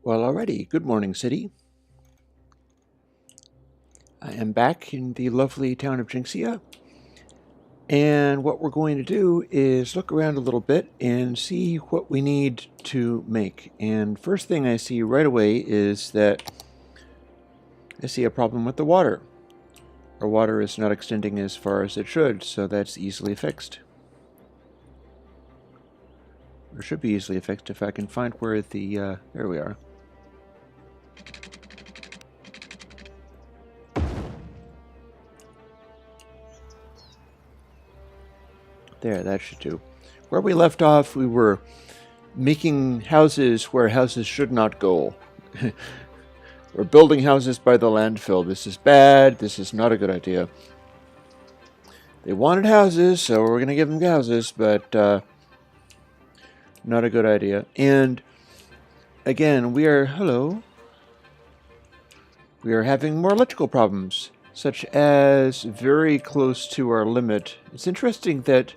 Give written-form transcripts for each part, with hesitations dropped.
Well, alrighty. Good morning, City. I am back in the lovely town of Jinxia, and what we're going to do is look around a little bit and see what we need to make. And first thing I see right away is that I see a problem with the water. Our water is not extending as far as it should, so that's easily fixed. Or should be easily fixed if I can find where the, there we are. There, that should do. Where we left off, we were making houses where houses should not go. We're building houses by the landfill. This is bad. This is not a good idea. They wanted houses, so we're going to give them houses, but not a good idea. And again, we are having more electrical problems, such as very close to our limit. It's interesting that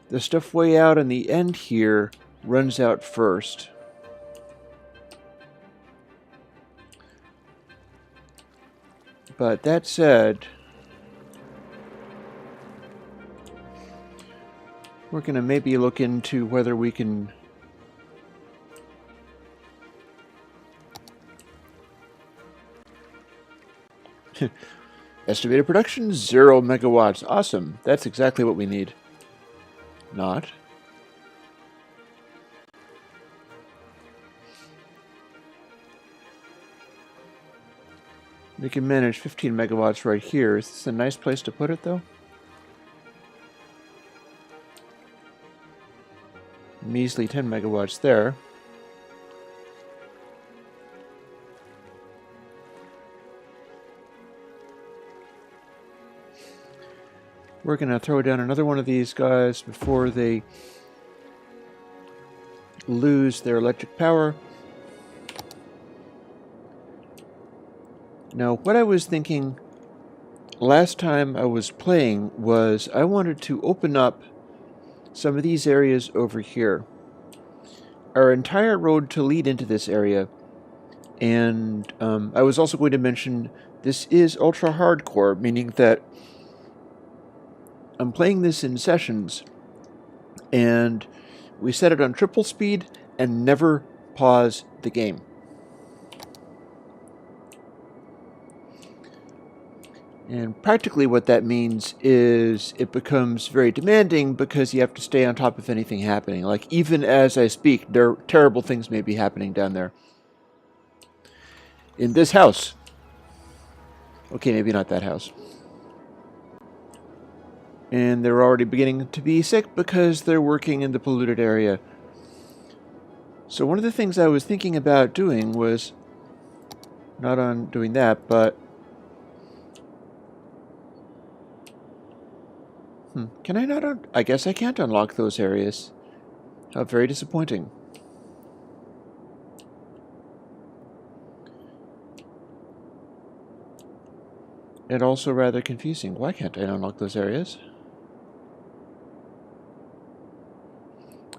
the stuff way out on the end here runs out first. But that said, we're going to maybe look into whether we can estimated production 0 megawatts. Awesome. That's exactly what we need. Not. We can manage 15 megawatts right here. Is this a nice place to put it, though? Measly 10 megawatts there. We're going to throw down another one of these guys before they lose their electric power. Now, what I was thinking last time I was playing was I wanted to open up some of these areas over here. Our entire road to lead into this area. And I was also going to mention this is ultra hardcore, meaning that I'm playing this in sessions, and we set it on triple speed and never pause the game. And practically what that means is it becomes very demanding because you have to stay on top of anything happening. Like, even as I speak, terrible things may be happening down there. In this house. Okay, maybe not that house. And they're already beginning to be sick because they're working in the polluted area. So one of the things I was thinking about doing was not on doing that, but can I not? I guess I can't unlock those areas. How very disappointing. And also rather confusing. Why can't I unlock those areas?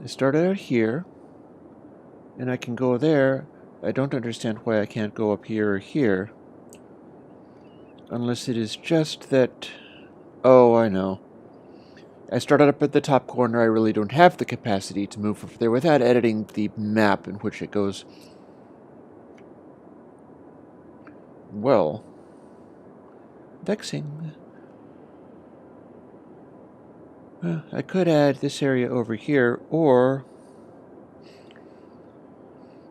I started out here, and I can go there. I don't understand why I can't go up here or here. Unless it is just that... Oh, I know. I started up at the top corner. I really don't have the capacity to move up there without editing the map in which it goes. Well, vexing. I could add this area over here, or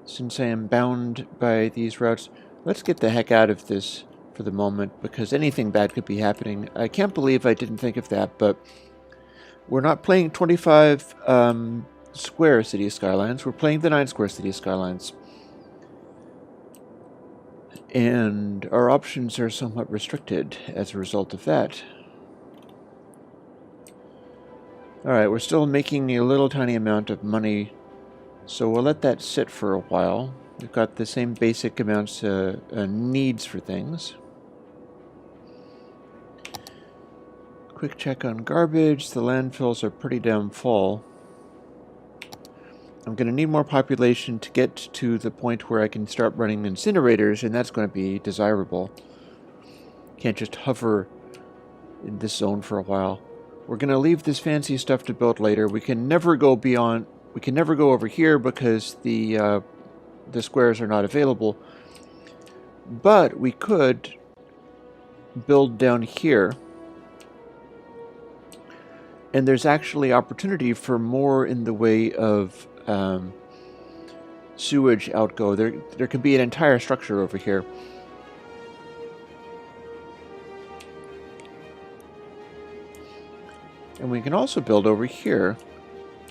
since I am bound by these routes, let's get the heck out of this for the moment, because anything bad could be happening. I can't believe I didn't think of that, but we're not playing 25 square City Skylines, we're playing the 9 square City Skylines. And our options are somewhat restricted as a result of that. Alright, we're still making a little tiny amount of money, so we'll let that sit for a while. We've got the same basic amounts of needs for things. Quick check on garbage. The landfills are pretty damn full. I'm going to need more population to get to the point where I can start running incinerators, and that's going to be desirable. Can't just hover in this zone for a while. We're going to leave this fancy stuff to build later. We can never go beyond... We can never go over here because the squares are not available. But we could build down here. And there's actually opportunity for more in the way of sewage outgo. There could be an entire structure over here. And we can also build over here,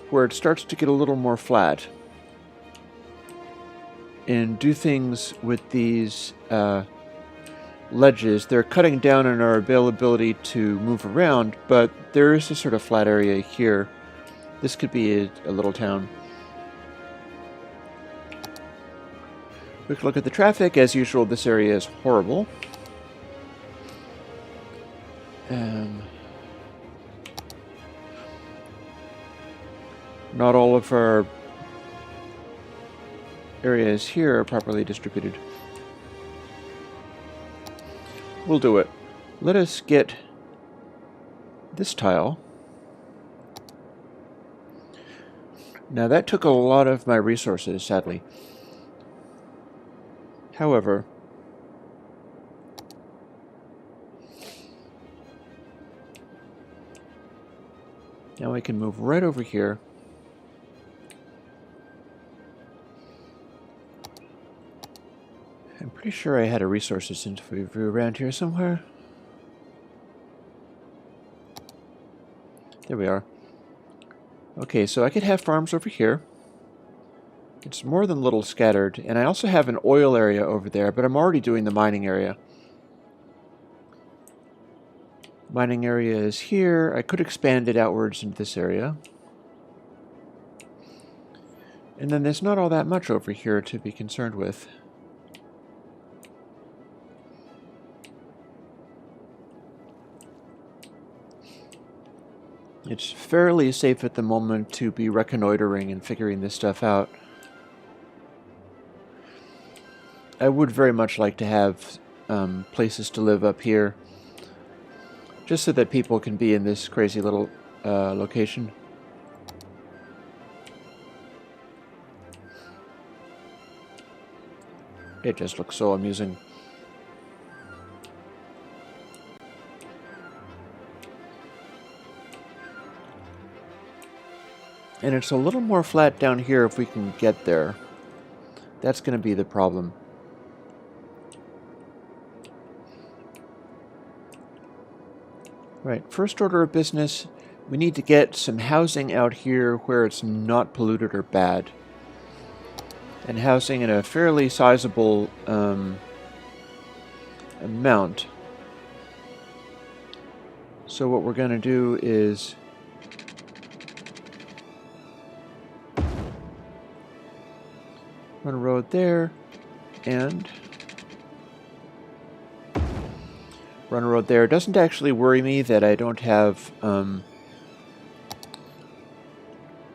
where it starts to get a little more flat. And do things with these ledges. They're cutting down on our availability to move around, but there is a sort of flat area here. This could be a little town. Quick look at the traffic. As usual, this area is horrible. Not all of our areas here are properly distributed. We'll do it. Let us get this tile. Now that took a lot of my resources, sadly. However, now we can move right over here. I'm pretty sure I had a resources interview around here somewhere. There we are. Okay, so I could have farms over here. It's more than a little scattered, and I also have an oil area over there, but I'm already doing the mining area. Mining area is here. I could expand it outwards into this area. And then there's not all that much over here to be concerned with. It's fairly safe at the moment to be reconnoitering and figuring this stuff out. I would very much like to have places to live up here, just so that people can be in this crazy little location. It just looks so amusing. And it's a little more flat down here if we can get there. That's going to be the problem. Right, first order of business, we need to get some housing out here where it's not polluted or bad. And housing in a fairly sizable amount. So what we're going to do is run a road there, and run a road there. It doesn't actually worry me that I don't have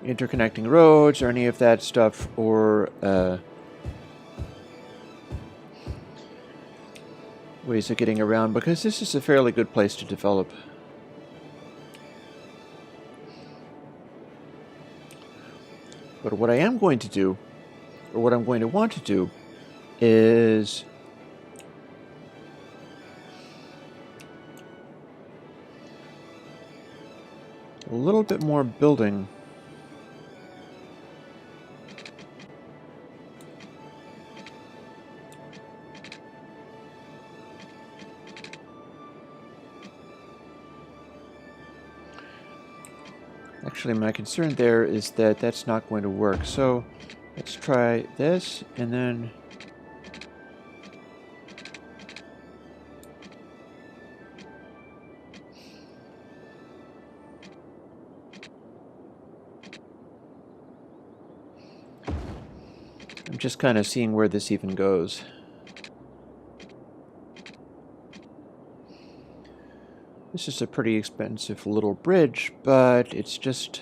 interconnecting roads or any of that stuff, or ways of getting around, because this is a fairly good place to develop. But what I am going to do, or what I'm going to want to do, is a little bit more building. Actually, my concern there is that that's not going to work. So let's try this, and then I'm just kind of seeing where this even goes. This is a pretty expensive little bridge, but it's just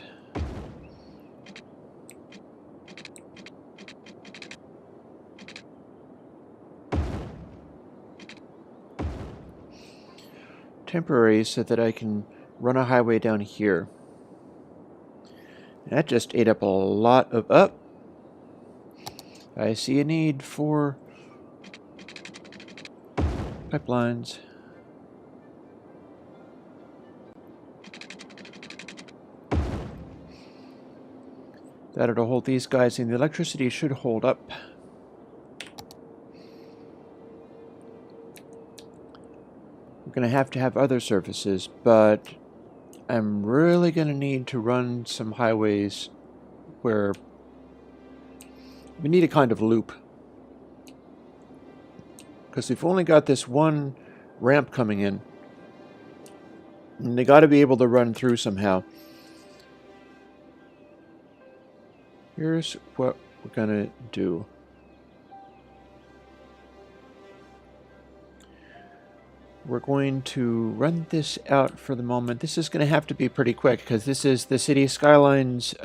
temporary so that I can run a highway down here. That just ate up a lot of... Up. I see a need for pipelines. That'll hold these guys, and the electricity should hold up. We're going to have other services, but I'm really going to need to run some highways where we need a kind of loop. Because we've only got this one ramp coming in, and they got to be able to run through somehow. Here's what we're going to do. We're going to run this out for the moment. This is going to have to be pretty quick because this is the city Skylines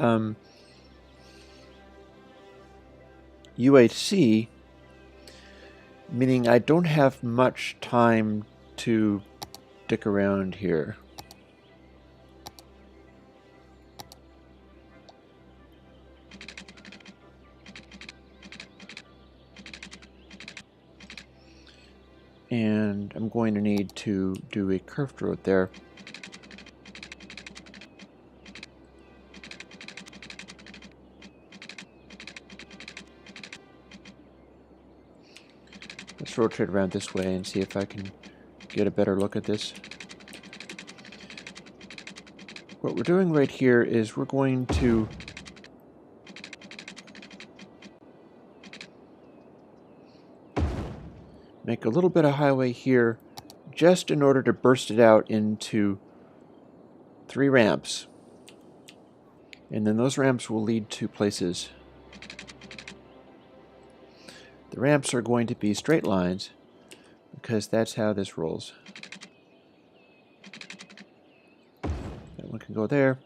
UHC, meaning I don't have much time to dick around here. And I'm going to need to do a curved road there. Let's rotate around this way and see if I can get a better look at this. What we're doing right here is we're going to make a little bit of highway here just in order to burst it out into 3 ramps. And then those ramps will lead to places. The ramps are going to be straight lines because that's how this rolls. That one can go there.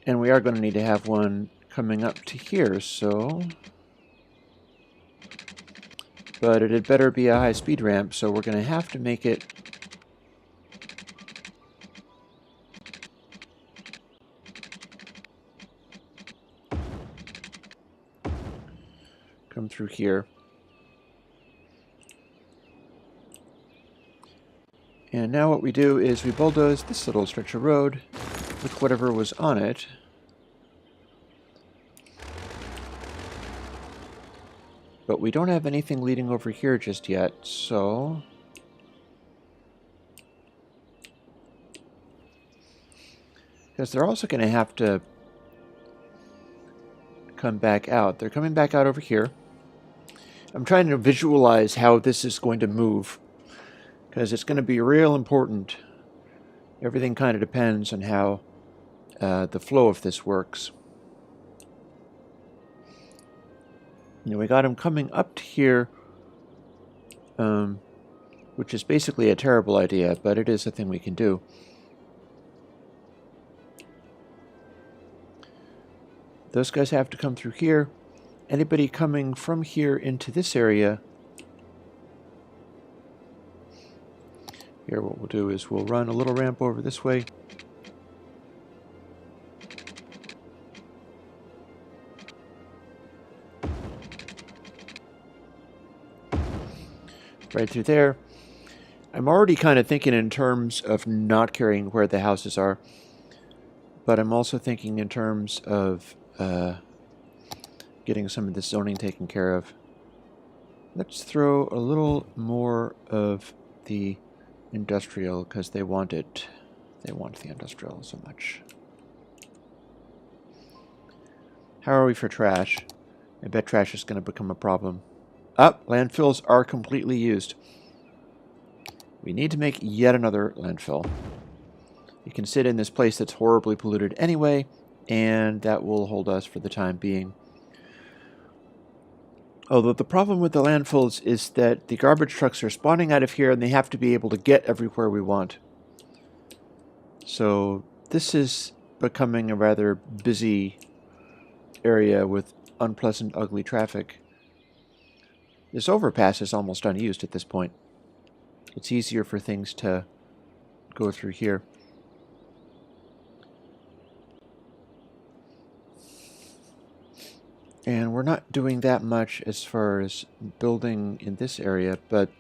And we are going to need to have one coming up to here, so... But it had better be a high-speed ramp, so we're going to have to make it... come through here. And now what we do is we bulldoze this little stretch of road with whatever was on it. But we don't have anything leading over here just yet, so... Because they're also going to have to come back out. They're coming back out over here. I'm trying to visualize how this is going to move, because it's going to be real important. Everything kind of depends on how the flow of this works. You know, we got them coming up to here, which is basically a terrible idea, but it is a thing we can do. Those guys have to come through here. Anybody coming from here into this area, here what we'll do is we'll run a little ramp over this way. Right through there. I'm already kind of thinking in terms of not caring where the houses are, but I'm also thinking in terms of getting some of this zoning taken care of. Let's throw a little more of the industrial because they want it. They want the industrial so much. How are we for trash? I bet trash is going to become a problem. Landfills are completely used. We need to make yet another landfill. You can sit in this place that's horribly polluted anyway, and that will hold us for the time being. Although the problem with the landfills is that the garbage trucks are spawning out of here and they have to be able to get everywhere we want. So this is becoming a rather busy area with unpleasant, ugly traffic. This overpass is almost unused at this point. It's easier for things to go through here. And we're not doing that much as far as building in this area, but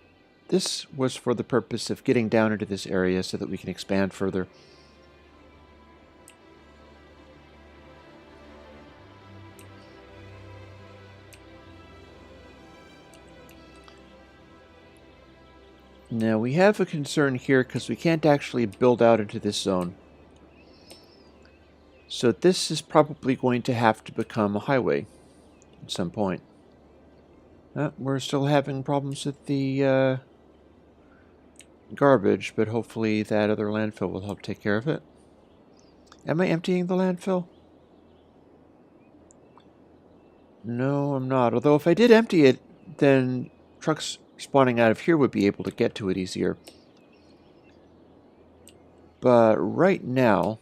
this was for the purpose of getting down into this area so that we can expand further. Now we have a concern here because we can't actually build out into this zone. So this is probably going to have to become a highway at some point. We're still having problems with the garbage, but hopefully that other landfill will help take care of it. Am I emptying the landfill? No, I'm not. Although if I did empty it, then trucks spawning out of here would be able to get to it easier. But right now,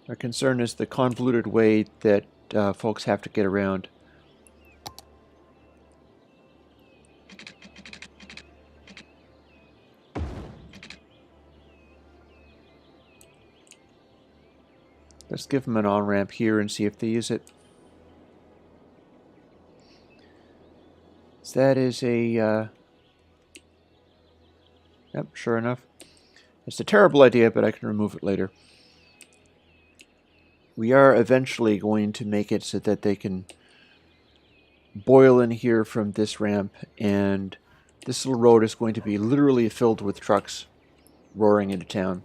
our concern is the convoluted way that folks have to get around. Let's give them an on-ramp here and see if they use it. So that is a... Yep, sure enough. It's a terrible idea, but I can remove it later. We are eventually going to make it so that they can boil in here from this ramp, and this little road is going to be literally filled with trucks roaring into town.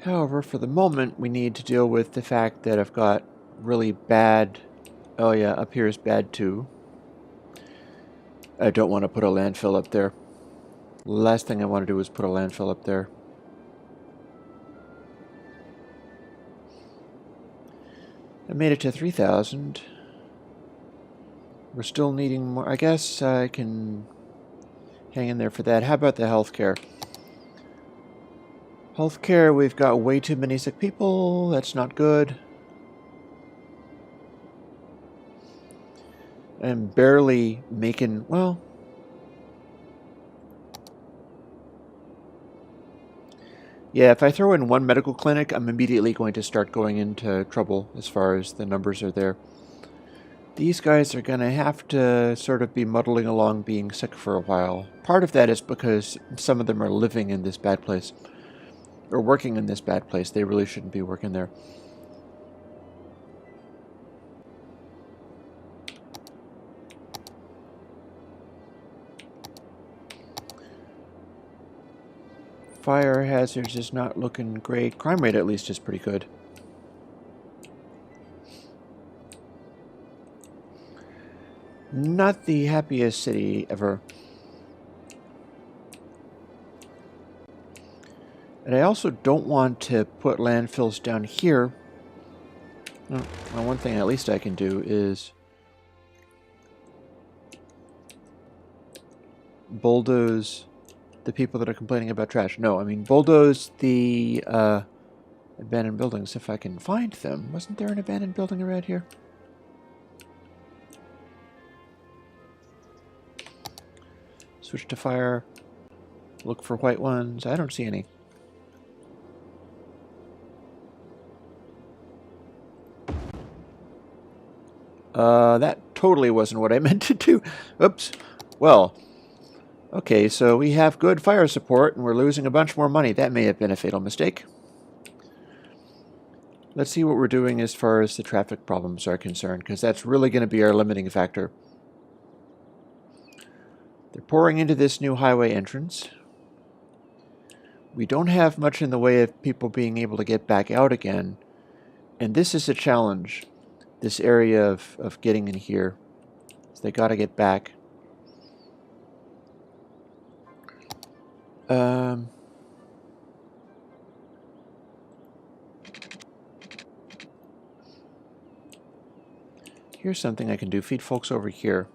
However, for the moment, we need to deal with the fact that I've got really bad... Oh yeah, up here is bad too. I don't want to put a landfill up there. Last thing I want to do is put a landfill up there. I made it to 3,000. We're still needing more. I guess I can hang in there for that. How about the healthcare? Healthcare, we've got way too many sick people. That's not good. I'm barely making, well... Yeah, if I throw in one medical clinic, I'm immediately going to start going into trouble as far as the numbers are there. These guys are going to have to sort of be muddling along being sick for a while. Part of that is because some of them are living in this bad place. Or working in this bad place. They really shouldn't be working there. Fire hazards is not looking great. Crime rate at least is pretty good. Not the happiest city ever. And I also don't want to put landfills down here. Well, one thing at least I can do is bulldoze the people that are complaining about trash. No, I mean bulldoze the abandoned buildings if I can find them. Wasn't there an abandoned building around here? Switch to fire. Look for white ones. I don't see any. That totally wasn't what I meant to do. Oops. Well, okay, so we have good fire support, and we're losing a bunch more money. That may have been a fatal mistake. Let's see what we're doing as far as the traffic problems are concerned, because that's really going to be our limiting factor. They're pouring into this new highway entrance. We don't have much in the way of people being able to get back out again, and this is a challenge. This area of getting in here. So they got to get back. Here's something I can do. Feed folks over here.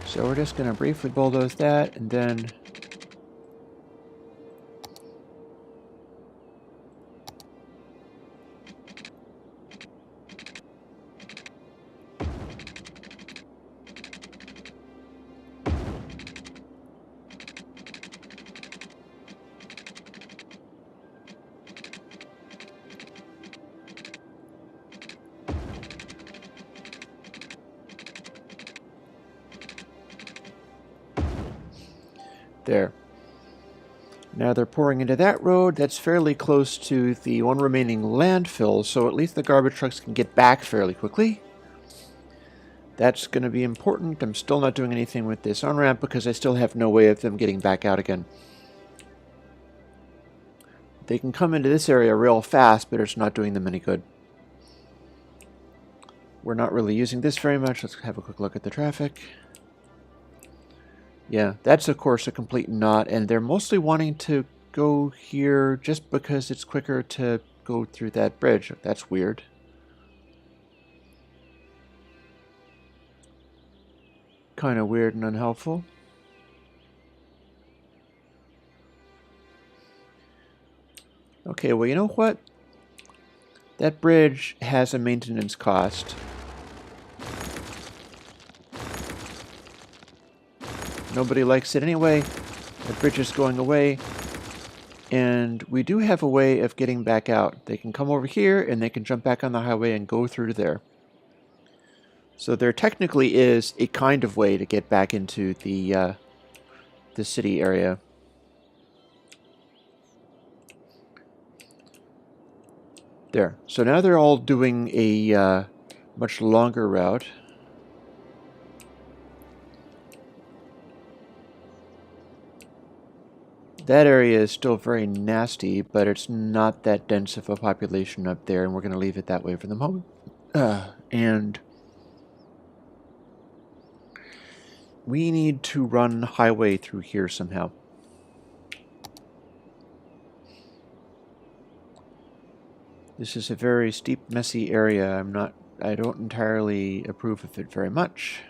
So we're just going to briefly bulldoze that, and then there. Now they're pouring into that road. That's fairly close to the one remaining landfill, so at least the garbage trucks can get back fairly quickly. That's going to be important. I'm still not doing anything with this on-ramp because I still have no way of them getting back out again. They can come into this area real fast, but it's not doing them any good. We're not really using this very much. Let's have a quick look at the traffic. Yeah, that's of course a complete knot, and they're mostly wanting to go here just because it's quicker to go through that bridge. That's weird. Kind of weird and unhelpful. Okay, well, you know what? That bridge has a maintenance cost. Nobody likes it anyway. The bridge is going away. And we do have a way of getting back out. They can come over here and they can jump back on the highway and go through to there. So there technically is a kind of way to get back into the city area. There. So now they're all doing a much longer route. That area is still very nasty, but it's not that dense of a population up there, and we're going to leave it that way for the moment. And we need to run highway through here somehow. This is a very steep, messy area. I don't entirely approve of it very much.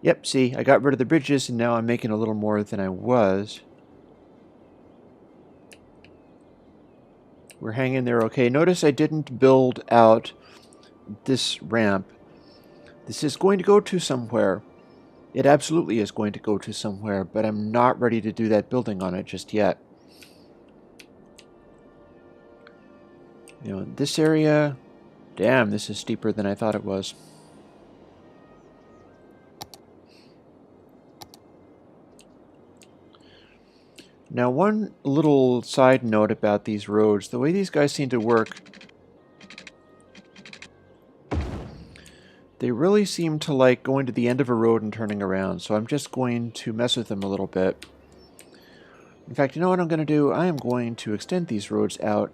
Yep, see, I got rid of the bridges and now I'm making a little more than I was. We're hanging there okay. Notice I didn't build out this ramp. This is going to go to somewhere. It absolutely is going to go to somewhere, but I'm not ready to do that building on it just yet. You know, this area, damn, this is steeper than I thought it was. Now, one little side note about these roads, the way these guys seem to work, they really seem to like going to the end of a road and turning around, so I'm just going to mess with them a little bit. In fact, you know what I'm going to do? I am going to extend these roads out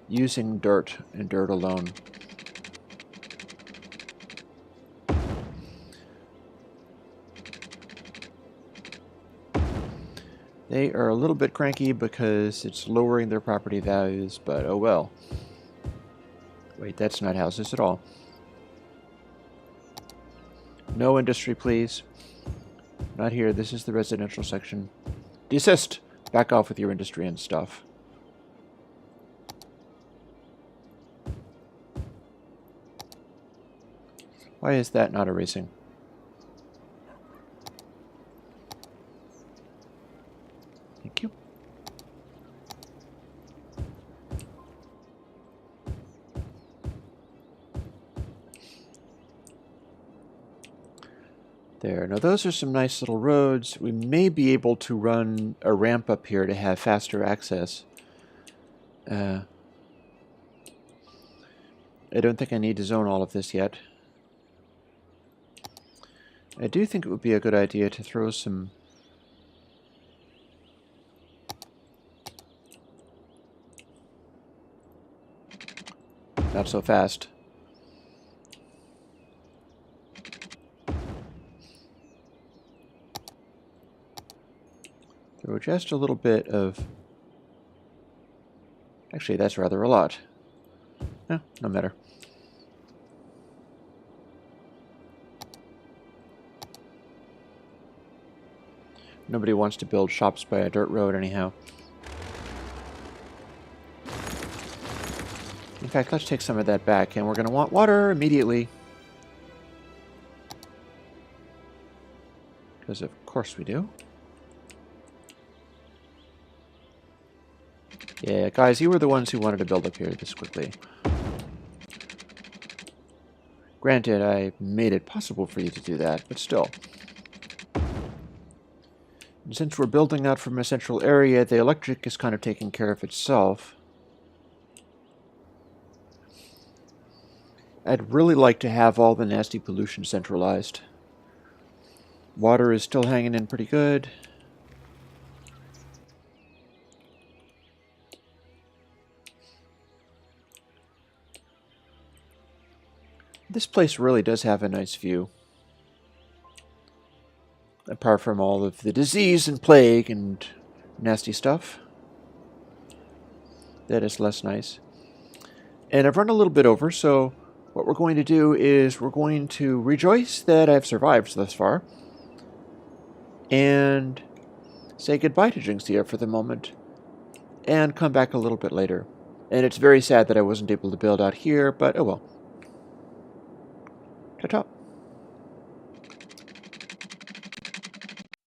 using dirt and dirt alone. They are a little bit cranky because it's lowering their property values, but oh well. Wait, that's not houses at all. No industry, please. Not here. This is the residential section. Desist! Back off with your industry and stuff. Why is that not erasing? Thank you. There. Now those are some nice little roads. We may be able to run a ramp up here to have faster access. I don't think I need to zone all of this yet. I do think it would be a good idea to throw some Not so fast. Throw just a little bit of... Actually, that's rather a lot. No matter. Nobody wants to build shops by a dirt road anyhow. In fact, let's take some of that back, and we're going to want water immediately. Because of course we do. Yeah, guys, you were the ones who wanted to build up here this quickly. Granted, I made it possible for you to do that, but still. And since we're building out from a central area, the electric is kind of taking care of itself. I'd really like to have all the nasty pollution centralized. Water is still hanging in pretty good. This place really does have a nice view. Apart from all of the disease and plague and nasty stuff. That is less nice. And I've run a little bit over, so what we're going to do is we're going to rejoice that I've survived thus far. And say goodbye to Jinxia for the moment. And come back a little bit later. And it's very sad that I wasn't able to build out here, but oh well. Ta-ta.